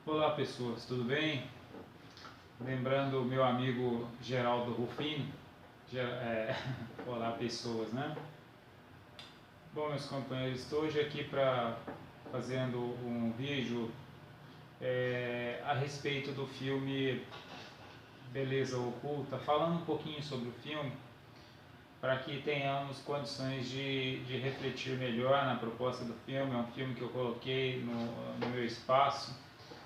Olá pessoas, tudo bem? Lembrando o meu amigo Geraldo Rufino, olá pessoas, né? Bom, meus companheiros, estou hoje aqui para fazendo um vídeo a respeito do filme Beleza Oculta, falando um pouquinho sobre o filme, para que tenhamos condições de refletir melhor na proposta do filme. É um filme que eu coloquei no meu espaço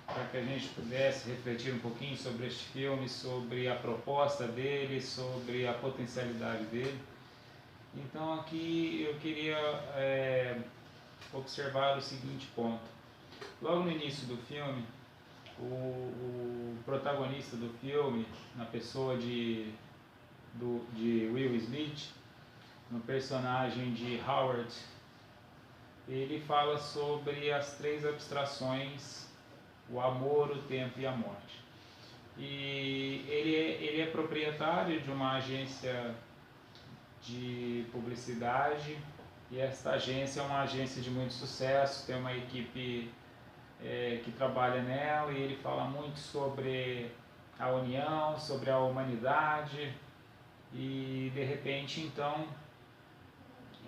para que a gente pudesse refletir um pouquinho sobre este filme, sobre a proposta dele, sobre a potencialidade dele. Então aqui eu queria observar o seguinte ponto. Logo no início do filme, o protagonista do filme, na pessoa de Will Smith, no personagem de Howard, ele fala sobre as três abstrações: o amor, o tempo e a morte. E ele é proprietário de uma agência de publicidade, e esta agência é uma agência de muito sucesso, tem uma equipe que trabalha nela, e ele fala muito sobre a união, sobre a humanidade, e de repente então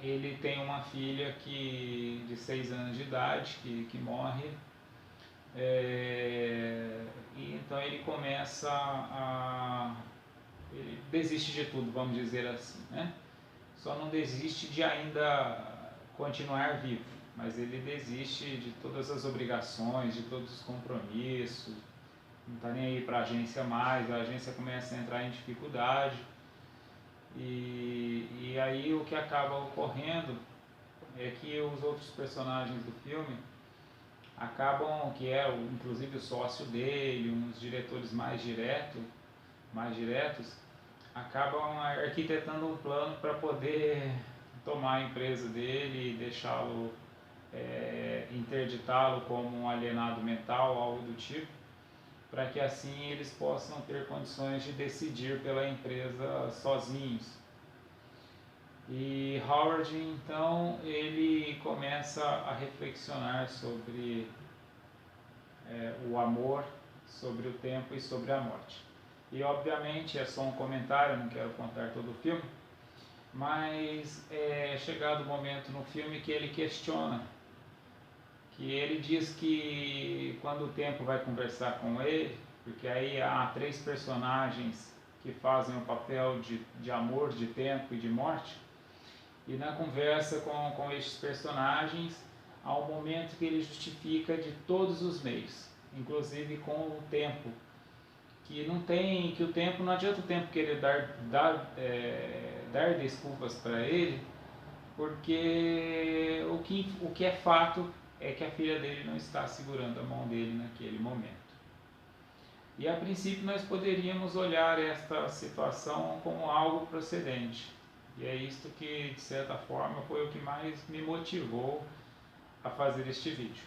ele tem uma filha de 6 anos de idade que morre. E então ele começa ele desiste de tudo, vamos dizer assim, né? Só não desiste de ainda continuar vivo, mas ele desiste de todas as obrigações, de todos os compromissos, não está nem aí para a agência mais, a agência começa a entrar em dificuldade, e aí o que acaba ocorrendo é que os outros personagens do filme acabam, que é inclusive o sócio dele, uns diretores mais diretos, acabam arquitetando um plano para poder tomar a empresa dele e deixá-lo, interditá-lo como um alienado mental, algo do tipo, para que assim eles possam ter condições de decidir pela empresa sozinhos. E Howard então ele começa a reflexionar sobre o amor, sobre o tempo e sobre a morte. E obviamente é só um comentário, não quero contar todo o filme, mas é chegado o momento no filme que ele questiona, que ele diz que quando o tempo vai conversar com ele, porque aí há três personagens que fazem o papel de amor, de tempo e de morte, e na conversa com estes personagens há um momento que ele justifica de todos os meios, inclusive com o tempo, que o tempo, não adianta o tempo querer dar desculpas para ele, porque o que é fato é que a filha dele não está segurando a mão dele naquele momento. E a princípio nós poderíamos olhar esta situação como algo procedente, e é isto que de certa forma foi o que mais me motivou a fazer este vídeo.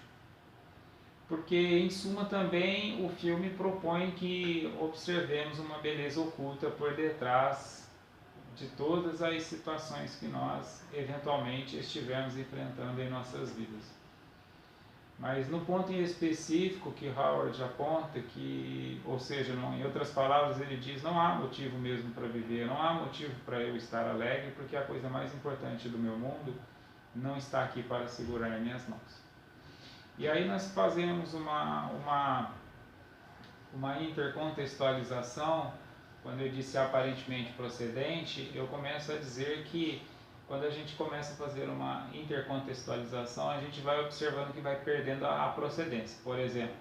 Porque em suma também o filme propõe que observemos uma beleza oculta por detrás de todas as situações que nós eventualmente estivermos enfrentando em nossas vidas. Mas no ponto em específico que Howard aponta, ou seja, em outras palavras ele diz, não há motivo mesmo para viver, não há motivo para eu estar alegre, porque a coisa mais importante do meu mundo não está aqui para segurar minhas mãos. E aí nós fazemos uma intercontextualização. Quando eu disse aparentemente procedente, eu começo a dizer que quando a gente começa a fazer uma intercontextualização, a gente vai observando que vai perdendo a procedência. Por exemplo,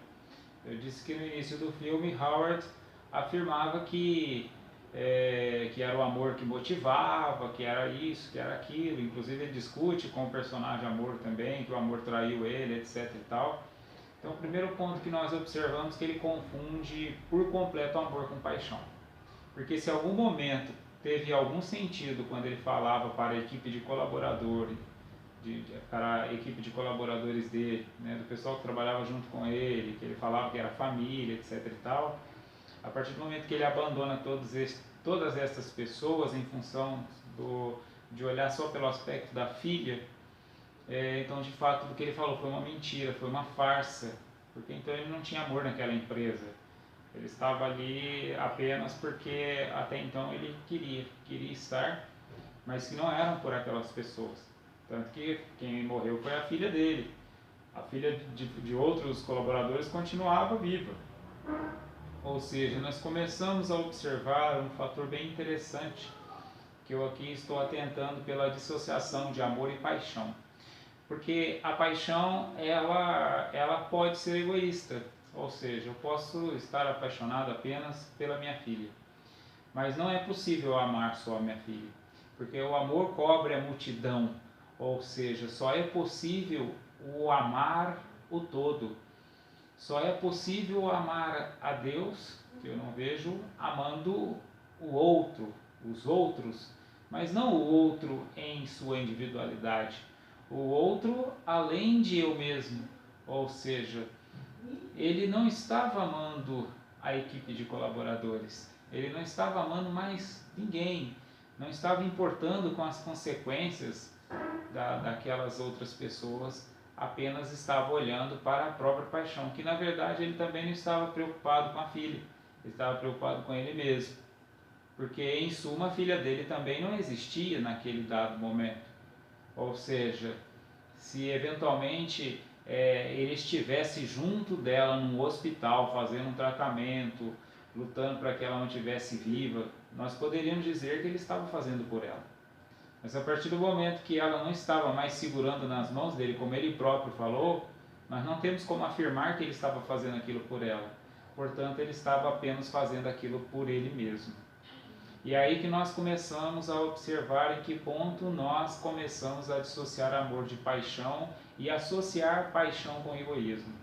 eu disse que no início do filme Howard afirmava que era o amor que motivava, que era isso, que era aquilo. Inclusive ele discute com o personagem Amor também, que o amor traiu ele, etc e tal. Então o primeiro ponto que nós observamos é que ele confunde por completo o amor com paixão. Porque se em algum momento teve algum sentido quando ele falava para a equipe de colaboradores, para a equipe de colaboradores dele, né, do pessoal que trabalhava junto com ele, que ele falava que era família, etc e tal, a partir do momento que ele abandona todas essas pessoas em função de olhar só pelo aspecto da filha, então de fato do que ele falou foi uma mentira, foi uma farsa, porque então ele não tinha amor naquela empresa. Ele estava ali apenas porque até então ele queria estar, mas que não eram por aquelas pessoas. Tanto que quem morreu foi a filha dele. A filha de outros colaboradores continuava viva. Ou seja, nós começamos a observar um fator bem interessante, que eu aqui estou atentando pela dissociação de amor e paixão. Porque a paixão, ela pode ser egoísta, ou seja, eu posso estar apaixonado apenas pela minha filha, mas não é possível amar só a minha filha, porque o amor cobre a multidão, ou seja, só é possível o amar o todo. Só é possível amar a Deus, que eu não vejo, amando o outro, os outros, mas não o outro em sua individualidade, o outro além de eu mesmo. Ou seja, ele não estava amando a equipe de colaboradores, ele não estava amando mais ninguém, não estava importando com as consequências daquelas outras pessoas, apenas estava olhando para a própria paixão, que na verdade ele também não estava preocupado com a filha, ele estava preocupado com ele mesmo, porque em suma a filha dele também não existia naquele dado momento. Ou seja, se eventualmente ele estivesse junto dela num hospital, fazendo um tratamento, lutando para que ela não estivesse viva, nós poderíamos dizer que ele estava fazendo por ela. Mas a partir do momento que ela não estava mais segurando nas mãos dele, como ele próprio falou, nós não temos como afirmar que ele estava fazendo aquilo por ela. Portanto, ele estava apenas fazendo aquilo por ele mesmo. E é aí que nós começamos a observar em que ponto nós começamos a dissociar amor de paixão e associar paixão com egoísmo.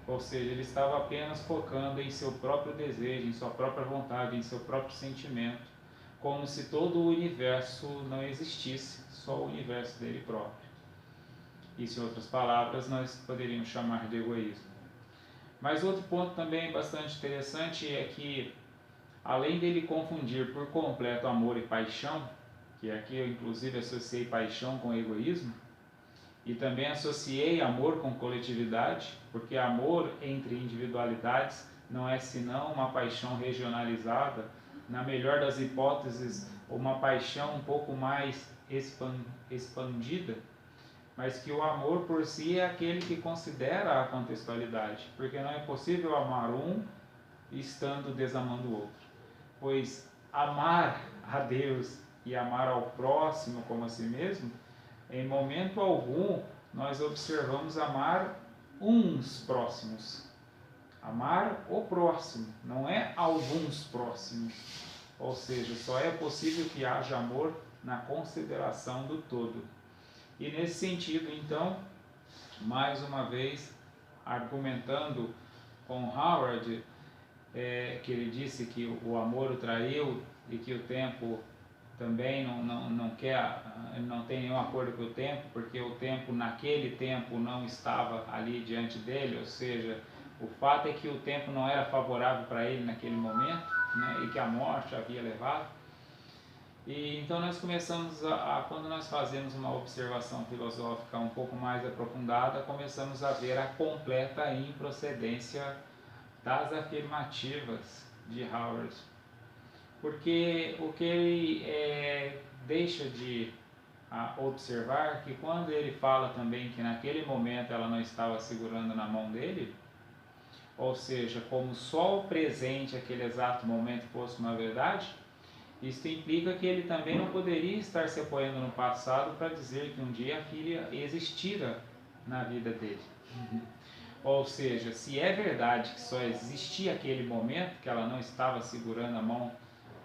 Ou seja, ele estava apenas focando em seu próprio desejo, em sua própria vontade, em seu próprio sentimento, como se todo o universo não existisse, só o universo dele próprio. Isso, em outras palavras, nós poderíamos chamar de egoísmo. Mas outro ponto também bastante interessante é que, além dele confundir por completo amor e paixão, que aqui eu inclusive associei paixão com egoísmo, e também associei amor com coletividade, porque amor entre individualidades não é senão uma paixão regionalizada, na melhor das hipóteses, uma paixão um pouco mais expandida, mas que o amor por si é aquele que considera a contextualidade, porque não é possível amar um estando desamando o outro, pois amar a Deus e amar ao próximo como a si mesmo, em momento algum nós observamos amar uns próximos. Amar o próximo, não é alguns próximos. Ou seja, só é possível que haja amor na consideração do todo. E nesse sentido, então, mais uma vez, argumentando com Howard, que ele disse que o amor o traiu e que o tempo também não quer, não tem nenhum acordo com o tempo, porque o tempo naquele tempo não estava ali diante dele, ou seja, o fato é que o tempo não era favorável para ele naquele momento, né, e que a morte havia levado. E então nós começamos quando nós fazemos uma observação filosófica um pouco mais aprofundada, começamos a ver a completa improcedência das afirmativas de Howard. Porque o que ele deixa de observar, que quando ele fala também que naquele momento ela não estava segurando na mão dele, ou seja, como só o presente, aquele exato momento fosse uma verdade, isso implica que ele também não poderia estar se apoiando no passado para dizer que um dia a filha existira na vida dele. Ou seja, se é verdade que só existia aquele momento, que ela não estava segurando a mão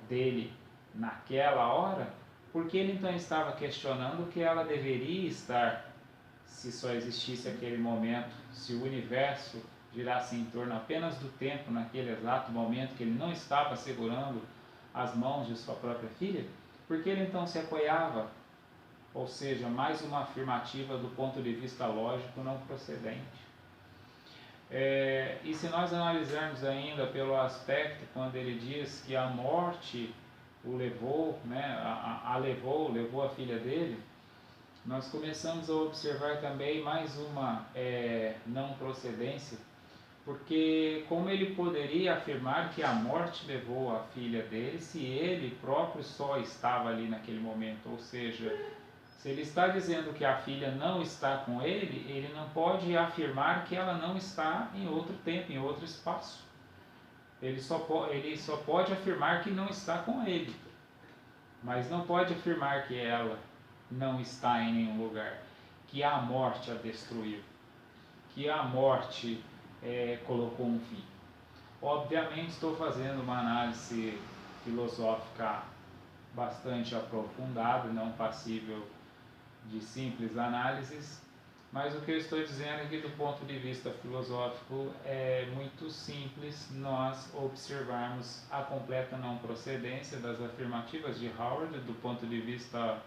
dele naquela hora, por que ele então estava questionando que ela deveria estar, se só existisse aquele momento, se o universo girasse em torno apenas do tempo naquele exato momento que ele não estava segurando as mãos de sua própria filha? Por que ele então se apoiava? Ou seja, mais uma afirmativa do ponto de vista lógico não procedente. E se nós analisarmos ainda pelo aspecto quando ele diz que a morte o levou, né, levou a filha dele, nós começamos a observar também mais uma não procedência, porque como ele poderia afirmar que a morte levou a filha dele se ele próprio só estava ali naquele momento? Ou seja, se ele está dizendo que a filha não está com ele, ele não pode afirmar que ela não está em outro tempo, em outro espaço. Ele só pode afirmar que não está com ele, mas não pode afirmar que ela não está em nenhum lugar, que a morte a destruiu, que a morte colocou um fim. Obviamente estou fazendo uma análise filosófica bastante aprofundada, não passível de simples análises, mas o que eu estou dizendo aqui do ponto de vista filosófico é muito simples nós observarmos a completa não procedência das afirmativas de Howard do ponto de vista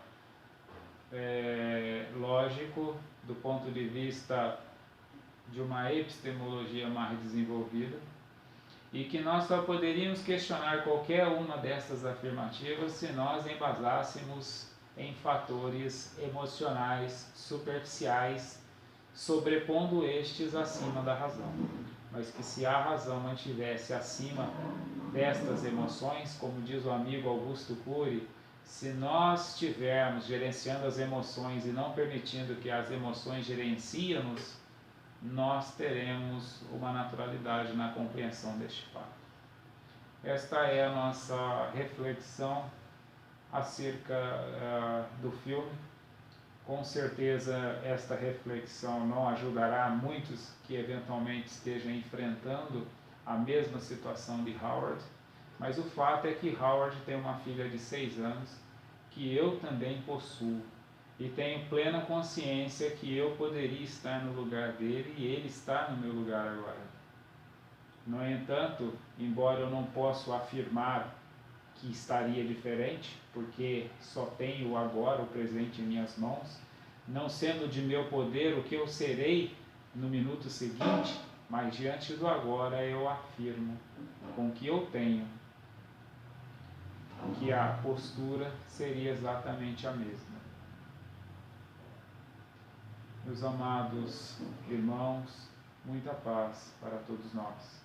lógico, do ponto de vista de uma epistemologia mais desenvolvida, e que nós só poderíamos questionar qualquer uma dessas afirmativas se nós embasássemos em fatores emocionais superficiais, sobrepondo estes acima da razão. Mas que se a razão mantivesse acima destas emoções, como diz o amigo Augusto Cury, se nós estivermos gerenciando as emoções e não permitindo que as emoções gerenciem-nos, nós teremos uma naturalidade na compreensão deste fato. Esta é a nossa reflexão acerca do filme. Com certeza esta reflexão não ajudará muitos que eventualmente estejam enfrentando a mesma situação de Howard, mas o fato é que Howard tem uma filha de 6 anos que eu também possuo e tenho plena consciência que eu poderia estar no lugar dele e ele está no meu lugar agora. No entanto, embora eu não possa afirmar que estaria diferente, porque só tenho o agora, o presente em minhas mãos, não sendo de meu poder o que eu serei no minuto seguinte, mas diante do agora eu afirmo com o que eu tenho que a postura seria exatamente a mesma. Meus amados irmãos, muita paz para todos nós.